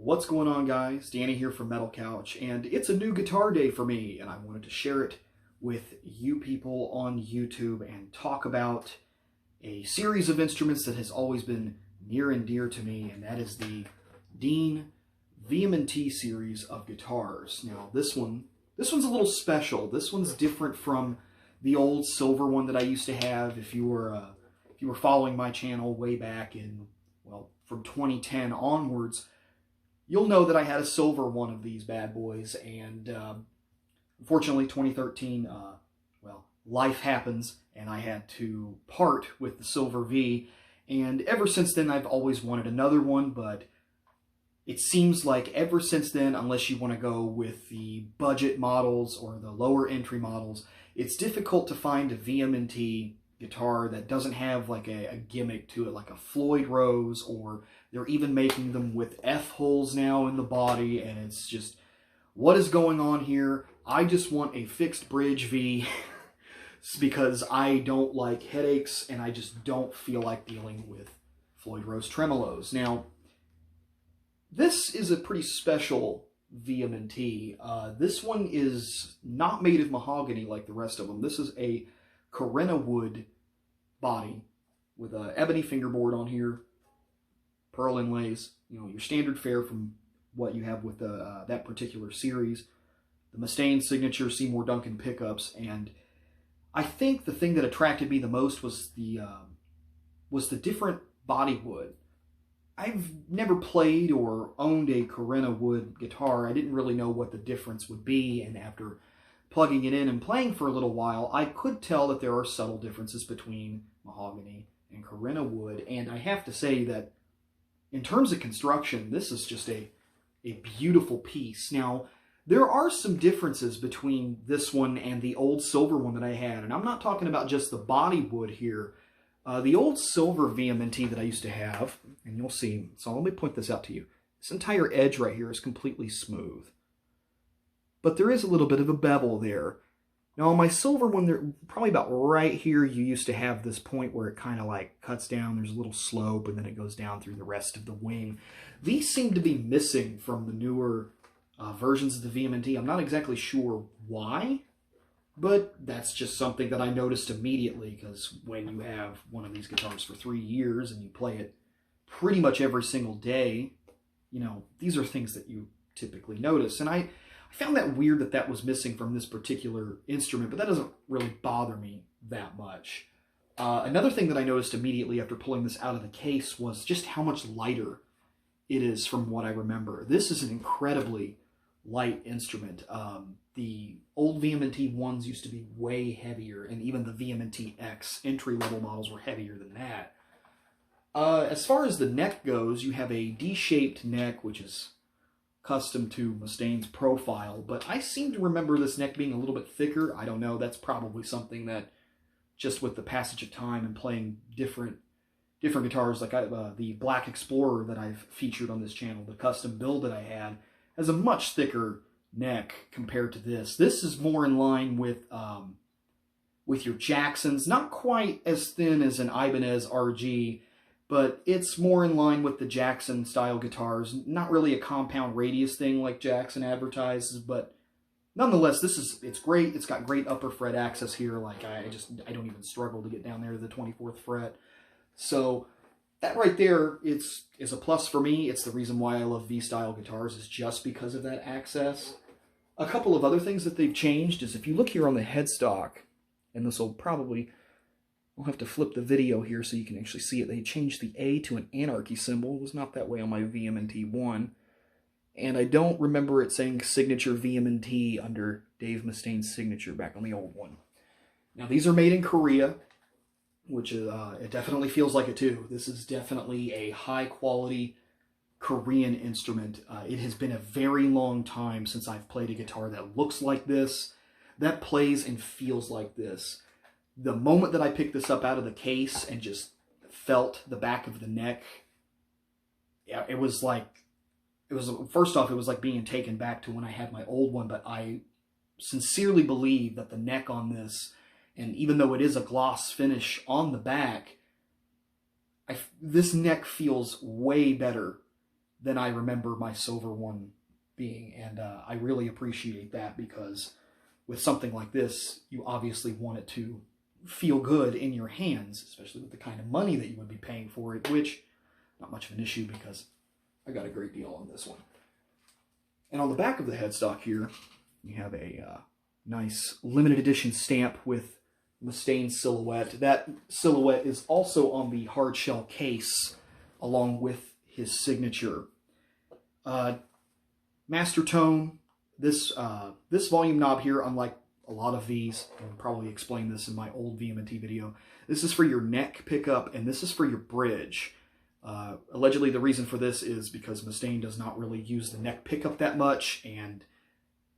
What's going on, guys? Danny here from Metal Couch, and it's a new guitar day for me, and I wanted to share it with you people on YouTube and talk about a series of instruments that has always been near and dear to me, and that is the Dean VMNT series of guitars. Now, this one's a little special. This one's different from the old silver one that I used to have. If you were following my channel way back in, well, from 2010 onwards, you'll know that I had a silver one of these bad boys, and unfortunately 2013, well, life happens, and I had to part with the silver V, and ever since then I've always wanted another one, but it seems like ever since then, unless you want to go with the budget models or the lower entry models, it's difficult to find a VMNT guitar that doesn't have like a gimmick to it, like a Floyd Rose, or they're even making them with F-holes now in the body, and it's just, what is going on here? I just want a fixed bridge V because I don't like headaches, and I just don't feel like dealing with Floyd Rose tremolos. Now, this is a pretty special VMNT. This one is not made of mahogany like the rest of them. This is a Korina wood body with an ebony fingerboard on here, pearl inlays, your standard fare from what you have with that particular series. The Mustaine signature Seymour Duncan pickups, and I think the thing that attracted me the most was the different body wood. I've never played or owned a Korina wood guitar. I didn't really know what the difference would be, and after plugging it in and playing for a little while, I could tell that there are subtle differences between mahogany and Korina wood, and I have to say that in terms of construction, this is just a beautiful piece. Now, there are some differences between this one and the old silver one that I had, and I'm not talking about just the body wood here. The old silver VMNT that I used to have, and you'll see, so let me point this out to you. This entire edge right here is completely smooth, but there is a little bit of a bevel there. Now on my silver one, there probably about right here, you used to have this point where it kind of like cuts down. There's a little slope, and then it goes down through the rest of the wing. These seem to be missing from the newer versions of the VMNT. I'm not exactly sure why, but that's just something that I noticed immediately, because when you have one of these guitars for 3 years and you play it pretty much every single day, these are things that you typically notice. And I found that weird that that was missing from this particular instrument, but that doesn't really bother me that much. Another thing that I noticed immediately after pulling this out of the case was just how much lighter it is from what I remember. This is an incredibly light instrument. The old VMNT ones used to be way heavier, and even the VMNT X entry-level models were heavier than that. As far as the neck goes, you have a D-shaped neck, which is custom to Mustaine's profile, but I seem to remember this neck being a little bit thicker. I don't know, that's probably something that just with the passage of time and playing different guitars, like the Black Explorer that I've featured on this channel, the custom build that I had, has a much thicker neck compared to this. This is more in line with your Jacksons, not quite as thin as an Ibanez RG, but it's more in line with the Jackson style guitars. Not really a compound radius thing like Jackson advertises, but nonetheless, it's great. It's got great upper fret access here. Like I don't even struggle to get down there to the 24th fret. So that right there is a plus for me. It's the reason why I love V-style guitars, is just because of that access. A couple of other things that they've changed is if you look here on the headstock, and this will probably, I'll have to flip the video here so you can actually see it. They changed the A to an anarchy symbol. It was not that way on my VMNT1. And I don't remember it saying signature VMNT under Dave Mustaine's signature back on the old one. Now these are made in Korea, which it definitely feels like it too. This is definitely a high quality Korean instrument. It has been a very long time since I've played a guitar that looks like this, that plays and feels like this. The moment that I picked this up out of the case and just felt the back of the neck, yeah, first off, it was like being taken back to when I had my old one, but I sincerely believe that the neck on this, and even though it is a gloss finish on the back, this neck feels way better than I remember my silver one being. And I really appreciate that, because with something like this, you obviously want it to feel good in your hands, especially with the kind of money that you would be paying for it, which not much of an issue because I got a great deal on this one. And on the back of the headstock here, you have a nice limited edition stamp with Mustaine silhouette. That silhouette is also on the hard shell case along with his signature. Master tone. This volume knob here, unlike a lot of these, I'll probably explain this in my old VMNT video, this is for your neck pickup and this is for your bridge. Allegedly the reason for this is because Mustaine does not really use the neck pickup that much, and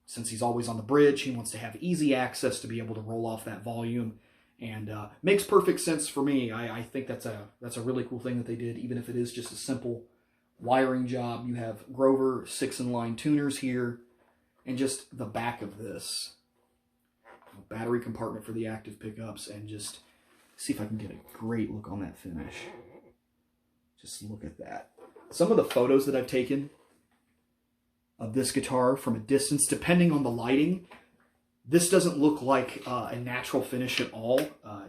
since he's always on the bridge, he wants to have easy access to be able to roll off that volume, and makes perfect sense for me. I think that's a really cool thing that they did, even if it is just a simple wiring job. You have Grover 6-in-line tuners here, and just the back of this, a battery compartment for the active pickups, and just see if I can get a great look on that finish. Just look at that. Some of the photos that I've taken of this guitar from a distance, depending on the lighting, this doesn't look like a natural finish at all.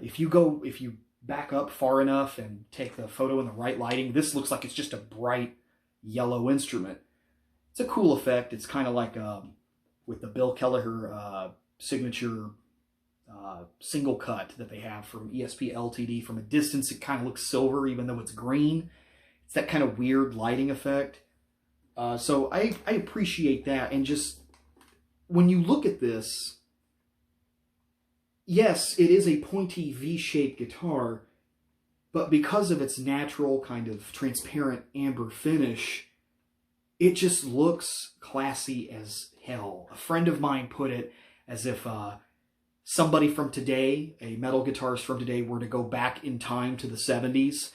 If you back up far enough and take the photo in the right lighting, this looks like it's just a bright yellow instrument. It's a cool effect. It's kind of like with the Bill Kelleher signature single cut that they have from ESP LTD. From a distance, it kind of looks silver, even though it's green. It's that kind of weird lighting effect. So I appreciate that. And just when you look at this, yes, it is a pointy V-shaped guitar, but because of its natural kind of transparent amber finish, it just looks classy as hell. A friend of mine put it as if somebody from today, a metal guitarist from today, were to go back in time to the 70s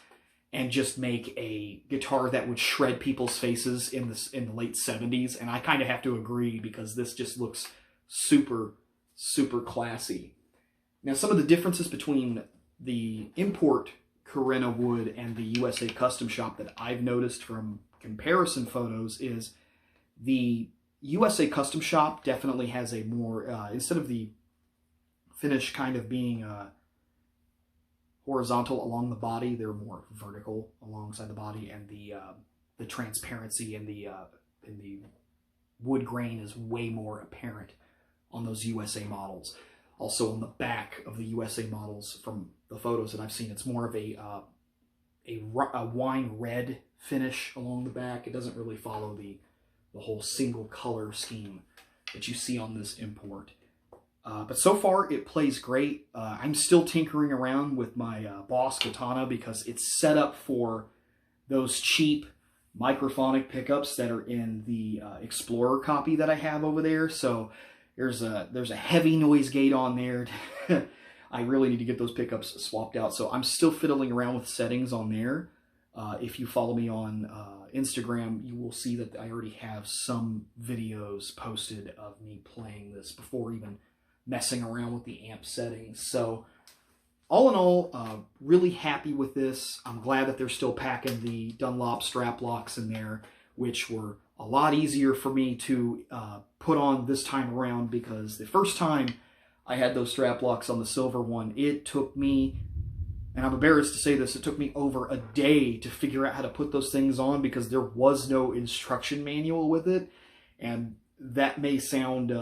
and just make a guitar that would shred people's faces in the late 70s. And I kind of have to agree, because this just looks super, super classy. Now, some of the differences between the import Korina wood and the USA Custom Shop that I've noticed from comparison photos is the USA Custom Shop definitely has a more, instead of the finish kind of being horizontal along the body, they're more vertical alongside the body, and the transparency in the wood grain is way more apparent on those USA models. Also on the back of the USA models, from the photos that I've seen, it's more of a wine red finish along the back. It doesn't really follow the whole single color scheme that you see on this import. But so far, it plays great. I'm still tinkering around with my Boss Katana, because it's set up for those cheap microphonic pickups that are in the Explorer copy that I have over there. So there's a heavy noise gate on there. I really need to get those pickups swapped out. So I'm still fiddling around with settings on there. If you follow me on Instagram, you will see that I already have some videos posted of me playing this before even messing around with the amp settings. So all in all, really happy with this. I'm glad that they're still packing the Dunlop strap locks in there, which were a lot easier for me to put on this time around, because the first time I had those strap locks on the silver one, it took me, and I'm embarrassed to say this, it took me over a day to figure out how to put those things on, because there was no instruction manual with it. And that may sound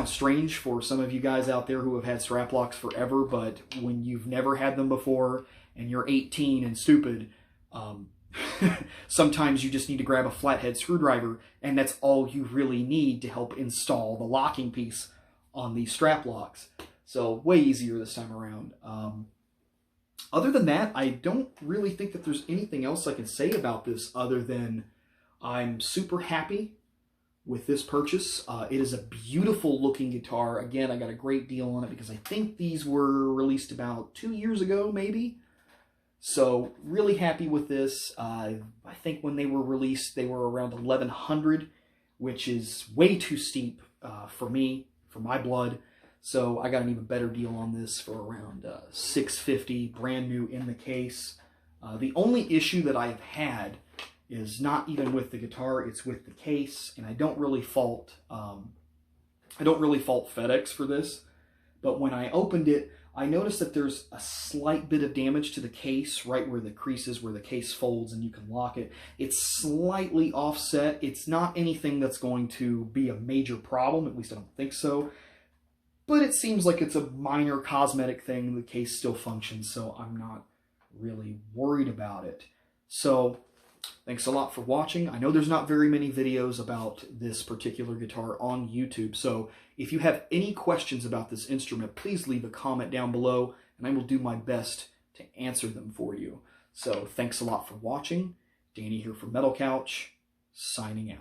strange for some of you guys out there who have had strap locks forever, but when you've never had them before and you're 18 and stupid, sometimes you just need to grab a flathead screwdriver, and that's all you really need to help install the locking piece on these strap locks. So way easier this time around. Other than that, I don't really think that there's anything else I can say about this other than I'm super happy with this purchase. It is a beautiful looking guitar. Again, I got a great deal on it because I think these were released about 2 years ago, maybe. So really happy with this. I think when they were released, they were around $1,100, which is way too steep for me, for my blood. So I got an even better deal on this for around $650, brand new in the case. The only issue that I've had is not even with the guitar, it's with the case, and I don't really fault FedEx for this, but when I opened it, I noticed that there's a slight bit of damage to the case, right where the crease is, where the case folds and you can lock it. It's slightly offset. It's not anything that's going to be a major problem, at least I don't think so, but it seems like it's a minor cosmetic thing. The case still functions, so I'm not really worried about it. So thanks a lot for watching. I know there's not very many videos about this particular guitar on YouTube, so if you have any questions about this instrument, please leave a comment down below, and I will do my best to answer them for you. So thanks a lot for watching. Danny here from Metal Couch, signing out.